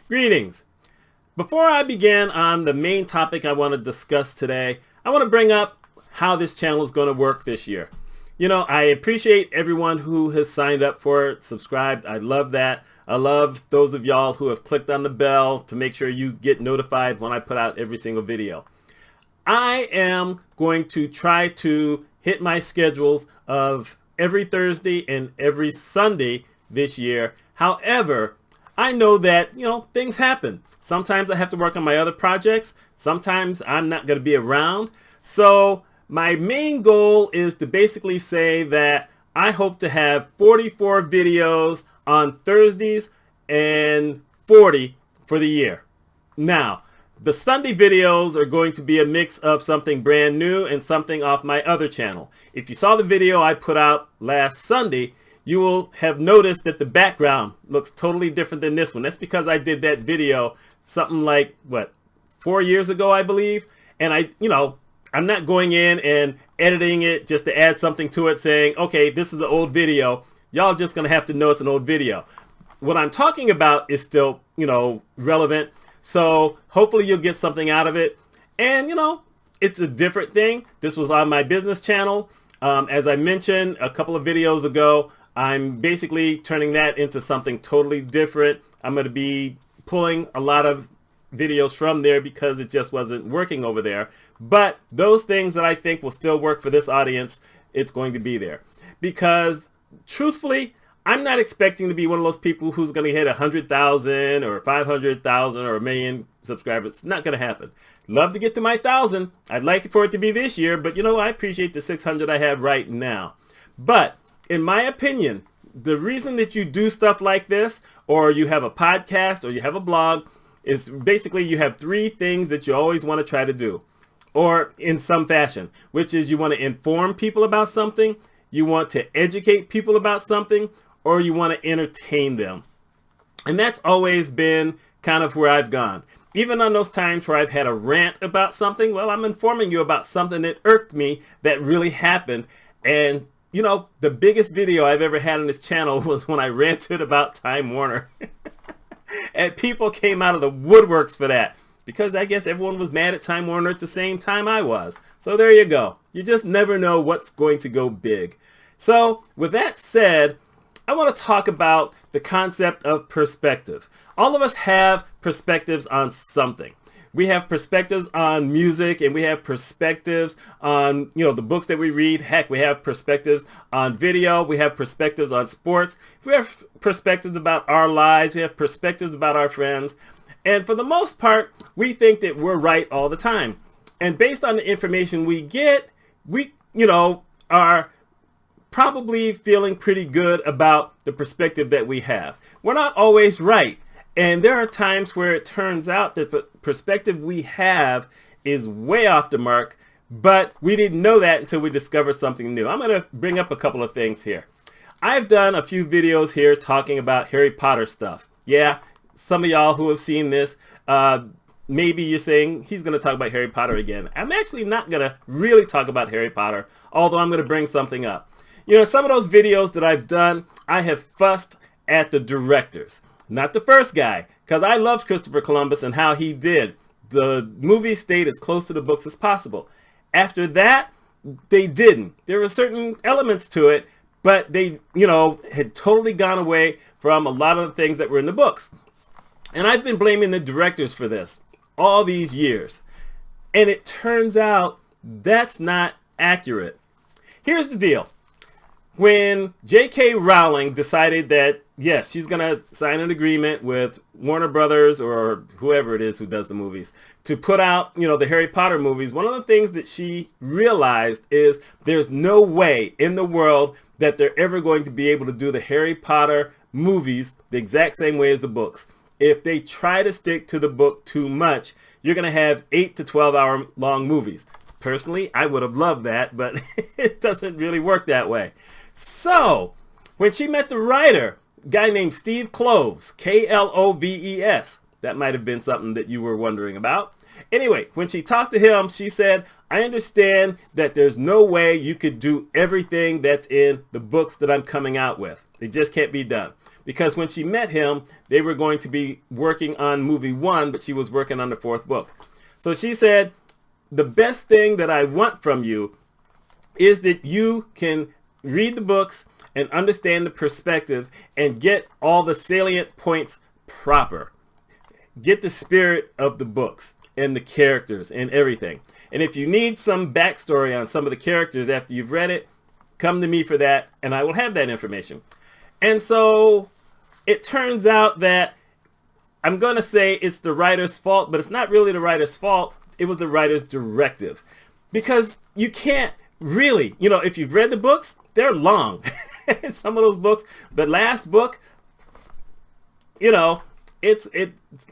Greetings. Before I begin on the main topic I want to discuss today, I want to bring up how this channel is going to work this year. You know, I appreciate everyone who has signed up for it, subscribed. I love that. I love those of y'all who have clicked on the bell to make sure you get notified when I put out every single video. I am going to try to hit my schedules of every Thursday and every Sunday this year. However, I know that, things happen. Sometimes I have to work on my other projects. Sometimes I'm not going to be around. So my main goal is to basically say that I hope to have 44 videos on Thursdays and 40 for the year. Now, the Sunday videos are going to be a mix of something brand new and something off my other channel. If you saw the video I put out last Sunday, you will have noticed that the background looks totally different than this one. That's because I did that video something like, 4 years ago, I believe. And I'm not going in and editing it just to add something to it saying, okay, this is an old video. Y'all just going to have to know it's an old video. What I'm talking about is still, relevant. So hopefully you'll get something out of it. And, it's a different thing. This was on my business channel. As I mentioned a couple of videos ago, I'm basically turning that into something totally different. I'm going to be pulling a lot of videos from there because it just wasn't working over there. But those things that I think will still work for this audience, it's going to be there. Because truthfully, I'm not expecting to be one of those people who's going to hit 100,000 or 500,000 or a million subscribers. It's not going to happen. Love to get to my 1,000. I'd like for it to be this year, but I appreciate the 600 I have right now. But in my opinion, the reason that you do stuff like this, or you have a podcast, or you have a blog, is basically you have three things that you always want to try to do, or in some fashion, which is you want to inform people about something, you want to educate people about something, or you want to entertain them. And that's always been kind of where I've gone. Even on those times where I've had a rant about something, well, I'm informing you about something that irked me that really happened. And the biggest video I've ever had on this channel was when I ranted about Time Warner. And people came out of the woodworks for that because I guess everyone was mad at Time Warner at the same time I was. So there you go. You just never know what's going to go big. So with that said, I want to talk about the concept of perspective. All of us have perspectives on something. We have perspectives on music, and we have perspectives on, the books that we read. Heck, we have perspectives on video. We have perspectives on sports. We have perspectives about our lives. We have perspectives about our friends. And for the most part, we think that we're right all the time. And based on the information we get, we, are probably feeling pretty good about the perspective that we have. We're not always right. And there are times where it turns out that the perspective we have is way off the mark, but we didn't know that until we discovered something new. I'm going to bring up a couple of things here. I've done a few videos here talking about Harry Potter stuff. Yeah, some of y'all who have seen this, maybe you're saying he's going to talk about Harry Potter again. I'm actually not going to really talk about Harry Potter, although I'm going to bring something up. Some of those videos that I've done, I have fussed at the directors. Not the first guy, because I loved Christopher Columbus and how he did. The movie stayed as close to the books as possible. After that, they didn't. There were certain elements to it, but they, had totally gone away from a lot of the things that were in the books. And I've been blaming the directors for this all these years. And it turns out that's not accurate. Here's the deal. When J.K. Rowling decided that, yes, she's going to sign an agreement with Warner Brothers or whoever it is who does the movies to put out, the Harry Potter movies, one of the things that she realized is there's no way in the world that they're ever going to be able to do the Harry Potter movies the exact same way as the books. If they try to stick to the book too much, you're going to have 8 to 12 hour long movies. Personally, I would have loved that, but it doesn't really work that way. So, when she met the writer, a guy named Steve Kloves, Kloves, that might have been something that you were wondering about. Anyway, when she talked to him, she said, I understand that there's no way you could do everything that's in the books that I'm coming out with. It just can't be done. because when she met him, they were going to be working on movie 1, but she was working on the 4th book. So she said, the best thing that I want from you is that you can read the books and understand the perspective and get all the salient points proper. Get the spirit of the books and the characters and everything. And if you need some backstory on some of the characters after you've read it, come to me for that, and I will have that information. And so it turns out that I'm going to say it's the writer's fault, but it's not really the writer's fault. It was the writer's directive. Because you can't really, if you've read the books, they're long. Some of those books, the last book, it's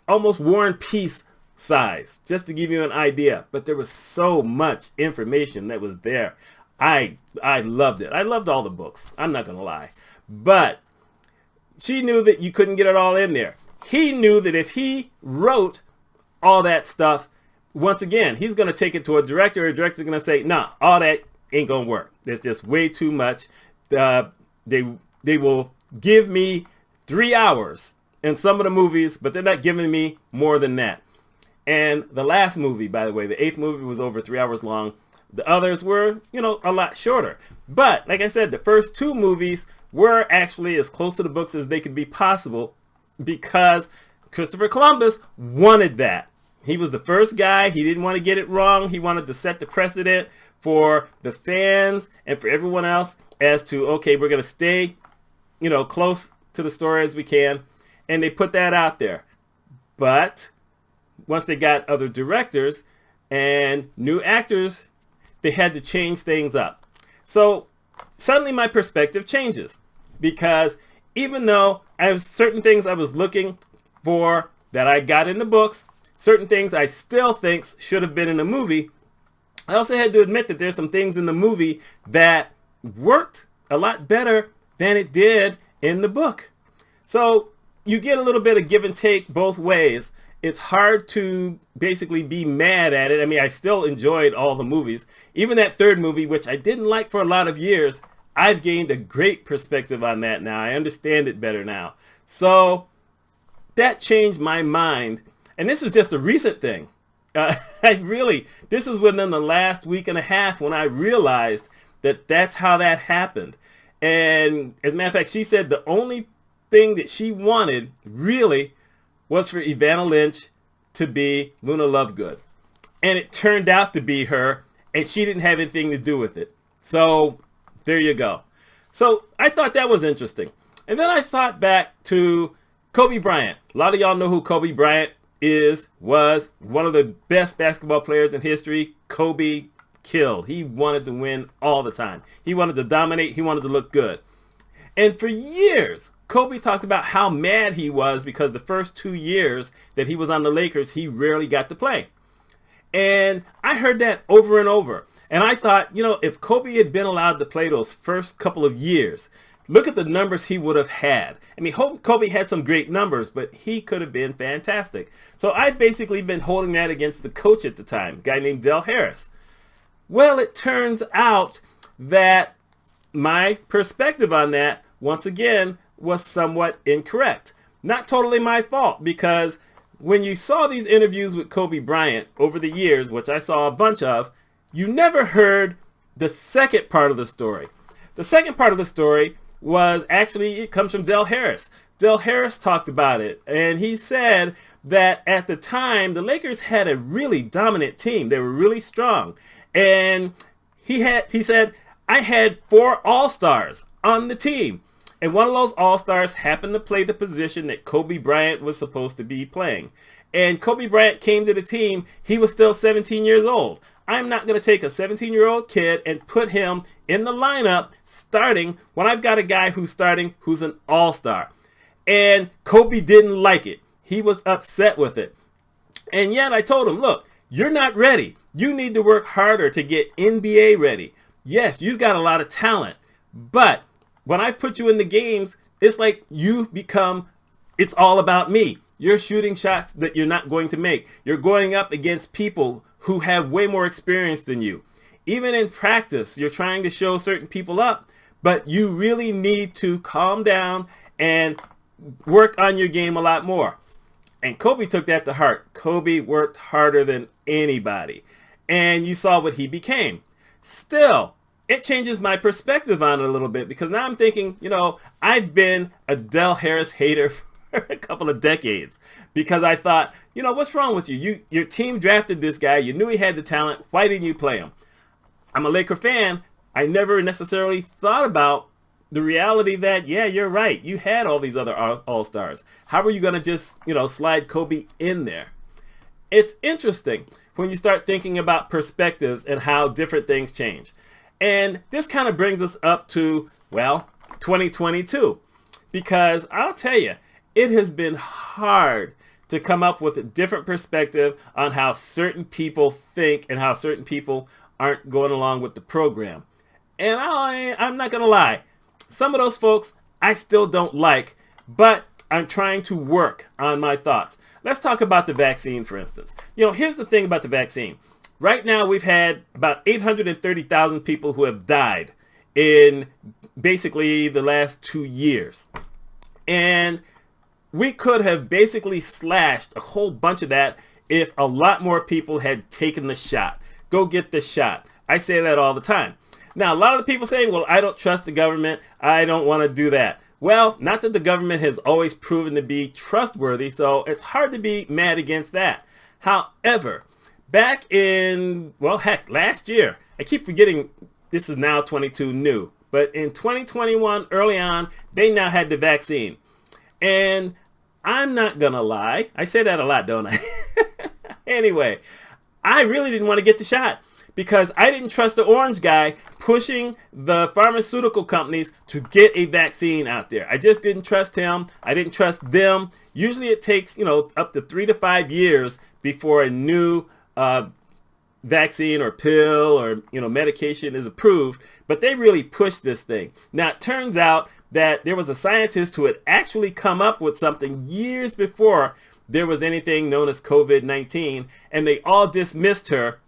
almost War and Peace size, just to give you an idea. But there was so much information that was there. I loved it. I loved all the books. I'm not going to lie. But she knew that you couldn't get it all in there. He knew that if he wrote all that stuff, once again, he's going to take it to a director. A director's going to say, nah, all that ain't going to work. There's just way too much. They will give me 3 hours in some of the movies, but they're not giving me more than that. And the last movie, by the way, the 8th movie was over 3 hours long. The others were, a lot shorter. But like I said, the first 2 movies were actually as close to the books as they could be possible because Christopher Columbus wanted that. He was the first guy. He didn't want to get it wrong. He wanted to set the precedent for the fans and for everyone else as to, okay, we're going to stay, close to the story as we can. And they put that out there. But once they got other directors and new actors, they had to change things up. So suddenly my perspective changes, because even though I have certain things I was looking for that I got in the books, certain things I still think should have been in the movie, I also had to admit that there's some things in the movie that worked a lot better than it did in the book. So you get a little bit of give and take both ways. It's hard to basically be mad at it. I mean, I still enjoyed all the movies. Even that 3rd movie, which I didn't like for a lot of years, I've gained a great perspective on that now. I understand it better now. So that changed my mind. And this is just a recent thing. This is within the last week and a half when I realized that that's how that happened. And as a matter of fact, she said the only thing that she wanted really was for Evanna Lynch to be Luna Lovegood. And it turned out to be her, and she didn't have anything to do with it. So there you go. So I thought that was interesting. And then I thought back to Kobe Bryant. A lot of y'all know who Kobe Bryant was one of the best basketball players in history. Kobe killed. He wanted to win all the time. He wanted to dominate. He wanted to look good. And for years, Kobe talked about how mad he was because the first 2 years that he was on the Lakers, he rarely got to play. And I heard that over and over. And I thought, if Kobe had been allowed to play those first couple of years, look at the numbers he would have had. I mean, Kobe had some great numbers, but he could have been fantastic. So I've basically been holding that against the coach at the time, a guy named Del Harris. Well, it turns out that my perspective on that, once again, was somewhat incorrect. Not totally my fault, because when you saw these interviews with Kobe Bryant over the years, which I saw a bunch of, you never heard the second part of the story. The second part of the story was actually, it comes from Del Harris. Del Harris talked about it, and he said that at the time, the Lakers had a really dominant team. They were really strong. And he said, I had 4 All-Stars on the team. And one of those All-Stars happened to play the position that Kobe Bryant was supposed to be playing. And Kobe Bryant came to the team. He was still 17 years old. I'm not going to take a 17-year-old kid and put him in the lineup starting when I've got a guy who's starting who's an All-Star. And Kobe didn't like it. He was upset with it. And yet I told him, look, you're not ready. You need to work harder to get NBA ready. Yes, you've got a lot of talent, but when I put you in the games, it's like you become, it's all about me. You're shooting shots that you're not going to make. You're going up against people who have way more experience than you. Even in practice, you're trying to show certain people up, but you really need to calm down and work on your game a lot more. And Kobe took that to heart. Kobe worked harder than anybody. And you saw what he became. Still, it changes my perspective on it a little bit, because now I'm thinking, I've been a Del Harris hater for a couple of decades, because I thought, what's wrong with you? Your team drafted this guy. You knew he had the talent. Why didn't you play him? I'm a Laker fan. I never necessarily thought about the reality that, yeah, you're right. You had all these other all-stars. How are you going to just, slide Kobe in there? It's interesting when you start thinking about perspectives and how different things change. And this kind of brings us up to, 2022. Because I'll tell you, it has been hard to come up with a different perspective on how certain people think and how certain people aren't going along with the program. And I'm not going to lie. Some of those folks I still don't like, but I'm trying to work on my thoughts. Let's talk about the vaccine, for instance. Here's the thing about the vaccine. Right now, we've had about 830,000 people who have died in basically the last 2 years. And we could have basically slashed a whole bunch of that if a lot more people had taken the shot. Go get the shot. I say that all the time. Now, a lot of the people saying, well, I don't trust the government. I don't want to do that. Well, not that the government has always proven to be trustworthy, so it's hard to be mad against that. However, back in, last year, I keep forgetting this is now 22 new, but in 2021, early on, they now had the vaccine. And I'm not going to lie. I say that a lot, don't I? Anyway, I really didn't want to get the shot, because I didn't trust the orange guy pushing the pharmaceutical companies to get a vaccine out there. I just didn't trust him. I didn't trust them. Usually it takes, up to 3 to 5 years before a new vaccine or pill or, medication is approved. But they really pushed this thing. Now, it turns out that there was a scientist who had actually come up with something years before there was anything known as COVID-19, and they all dismissed her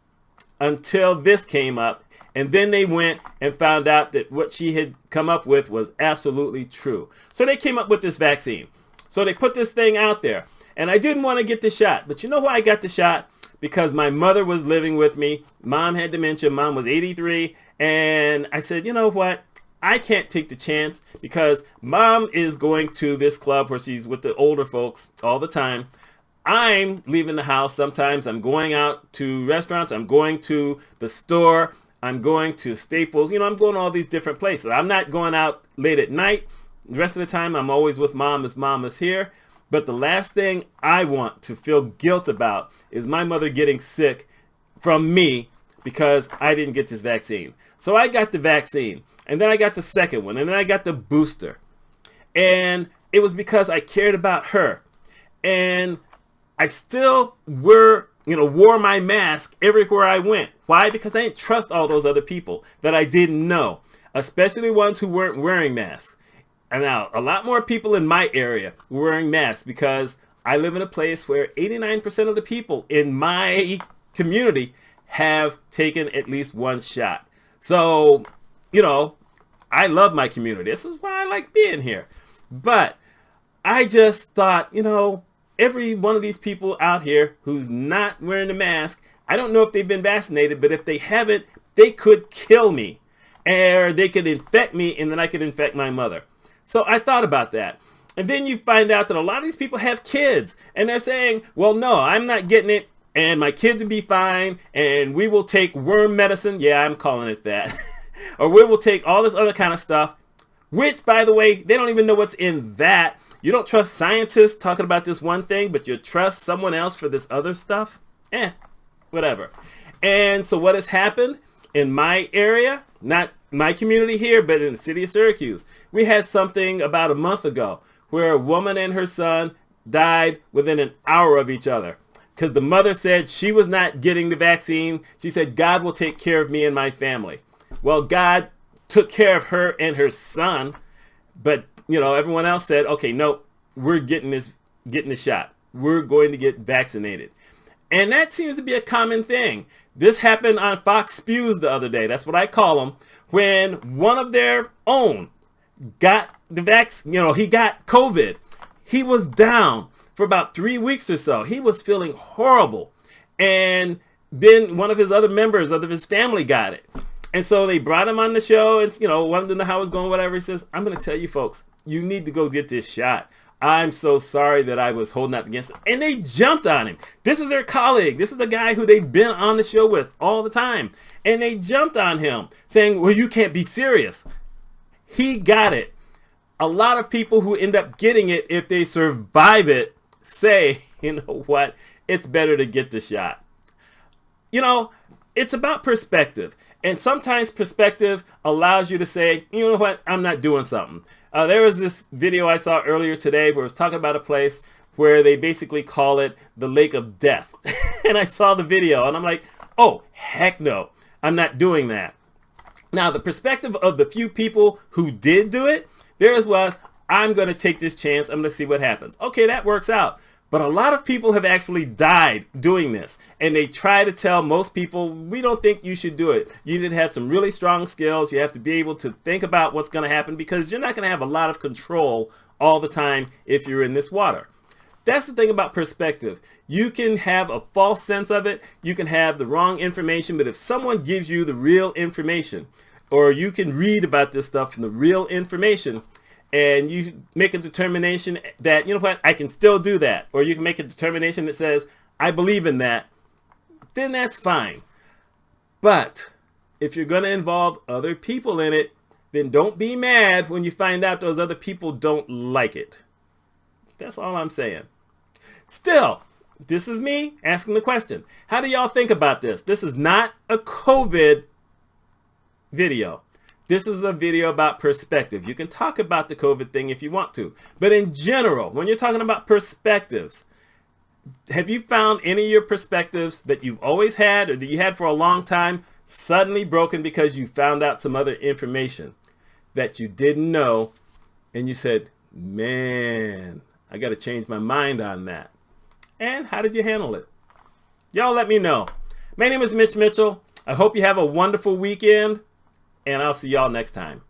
until this came up, and then they went and found out that what she had come up with was absolutely true. So they came up with this vaccine. So they put this thing out there, and I didn't want to get the shot. But you know why I got the shot? Because my mother was living with me. Mom had dementia. Mom was 83, and I said, you know what? I can't take the chance, because Mom is going to this club where she's with the older folks all the time. I'm leaving the house. Sometimes I'm going out to restaurants. I'm going to the store. I'm going to Staples. I'm going to all these different places. I'm not going out late at night. The rest of the time, I'm always with Mom as Mom is here. But the last thing I want to feel guilt about is my mother getting sick from me because I didn't get this vaccine. So I got the vaccine, and then I got the second one, and then I got the booster. And it was because I cared about her. And I still wore my mask everywhere I went. Why? Because I didn't trust all those other people that I didn't know, especially ones who weren't wearing masks. And now, a lot more people in my area were wearing masks, because I live in a place where 89% of the people in my community have taken at least one shot. So, I love my community. This is why I like being here. But I just thought, every one of these people out here who's not wearing a mask, I don't know if they've been vaccinated, but if they haven't, they could kill me, or they could infect me, and then I could infect my mother. So I thought about that. And then you find out that a lot of these people have kids, and they're saying, well, no, I'm not getting it, and my kids will be fine, and we will take worm medicine. Yeah, I'm calling it that. Or we will take all this other kind of stuff, which, by the way, they don't even know what's in that. You don't trust scientists talking about this one thing, but you trust someone else for this other stuff? Whatever. And so what has happened in my area, not my community here, but in the city of Syracuse, we had something about a month ago where a woman and her son died within an hour of each other, because the mother said she was not getting the vaccine. She said, God will take care of me and my family. Well, God took care of her and her son, but everyone else said, okay, no, we're getting the shot. We're going to get vaccinated. And that seems to be a common thing. This happened on Fox Spews the other day. That's what I call them. When one of their own got the vaccine, he got COVID. he was down for about 3 weeks or so. He was feeling horrible. And then one of his other members of his family got it. And so they brought him on the show and, wanted to know how it was going, whatever. He says, I'm going to tell you folks, you need to go get this shot. I'm so sorry that I was holding out against it. And they jumped on him. This is their colleague. This is the guy who they've been on the show with all the time. And they jumped on him saying, well, you can't be serious. He got it. A lot of people who end up getting it, if they survive it, say, you know what, it's better to get the shot. It's about perspective. And sometimes perspective allows you to say, you know what, I'm not doing something. There was this video I saw earlier today where it was talking about a place where they basically call it the Lake of Death. And I saw the video and I'm like, oh, heck no, I'm not doing that. Now, the perspective of the few people who did do it, theirs was, I'm going to take this chance. I'm going to see what happens. Okay, that works out. But a lot of people have actually died doing this. And they try to tell most people, we don't think you should do it. You need to have some really strong skills. You have to be able to think about what's going to happen because you're not going to have a lot of control all the time if you're in this water. That's the thing about perspective. You can have a false sense of it. You can have the wrong information. But if someone gives you the real information, or you can read about this stuff from the real information, and you make a determination that, you know what, I can still do that. Or you can make a determination that says, I believe in that. Then that's fine. But if you're going to involve other people in it, then don't be mad when you find out those other people don't like it. That's all I'm saying. Still, this is me asking the question. How do y'all think about this? This is not a COVID video. This is a video about perspective. You can talk about the COVID thing if you want to. But in general, when you're talking about perspectives, have you found any of your perspectives that you've always had or that you had for a long time suddenly broken because you found out some other information that you didn't know and you said, man, I got to change my mind on that? And how did you handle it? Y'all let me know. My name is Mitch Mitchell. I hope you have a wonderful weekend. And I'll see y'all next time.